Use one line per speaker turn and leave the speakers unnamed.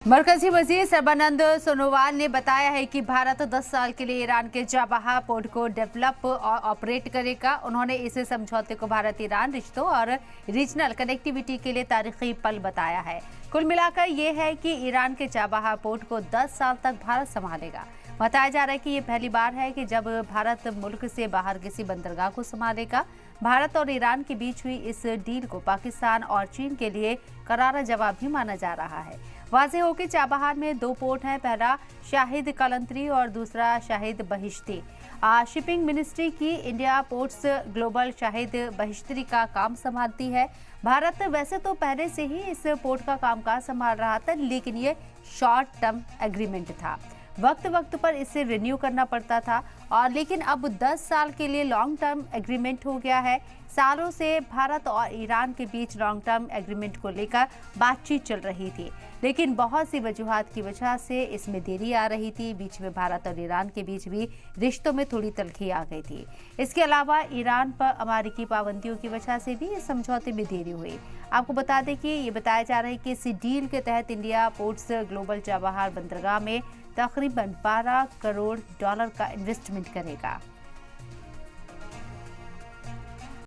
मरकजी वजीर सर्बानंद सोनोवाल ने बताया है कि भारत 10 साल के लिए ईरान के चाबहार पोर्ट को डेवलप और ऑपरेट करेगा। उन्होंने इस समझौते को भारत ईरान रिश्तों और रीजनल कनेक्टिविटी के लिए तारीखी पल बताया है। कुल मिलाकर ये है कि ईरान के चाबहार पोर्ट को 10 साल तक भारत संभालेगा। बताया जा रहा है कि ये पहली बार है कि जब भारत मुल्क से बाहर किसी बंदरगाह को संभालेगा। भारत और ईरान के बीच हुई इस डील को पाकिस्तान और चीन के लिए करारा जवाब भी माना जा रहा है। वाज़ेह हो कि चाबहार में 2 पोर्ट हैं, पहला शाहिद कलंतरी और दूसरा शाहिद बहिश्ती। शिपिंग मिनिस्ट्री की India ports global Shahid Bahishti का काम संभालती है। भारत वैसे तो पहले से ही इस पोर्ट का कामकाज संभाल रहा था, लेकिन ये शॉर्ट टर्म एग्रीमेंट था, वक्त पर इसे रिन्यू करना पड़ता था और लेकिन अब 10 साल के लिए लॉन्ग टर्म एग्रीमेंट हो गया है। सालों से भारत और ईरान के बीच लॉन्ग टर्म एग्रीमेंट को लेकर बातचीत चल रही थी, लेकिन बहुत सी वजूहात की वजह से इसमें देरी आ रही थी। बीच में भारत और ईरान के बीच भी रिश्तों में थोड़ी तल्खी आ गई थी। इसके अलावा ईरान पर अमेरिकी पाबंदियों की वजह से भी इस समझौते में देरी हुई। आपको बता दें कि ये बताया जा रहा है कि इस डील के तहत इंडिया पोर्ट्स ग्लोबल चाबहार बंदरगाह में तकरीबन $12 करोड़ का इन्वेस्टमेंट करेगा।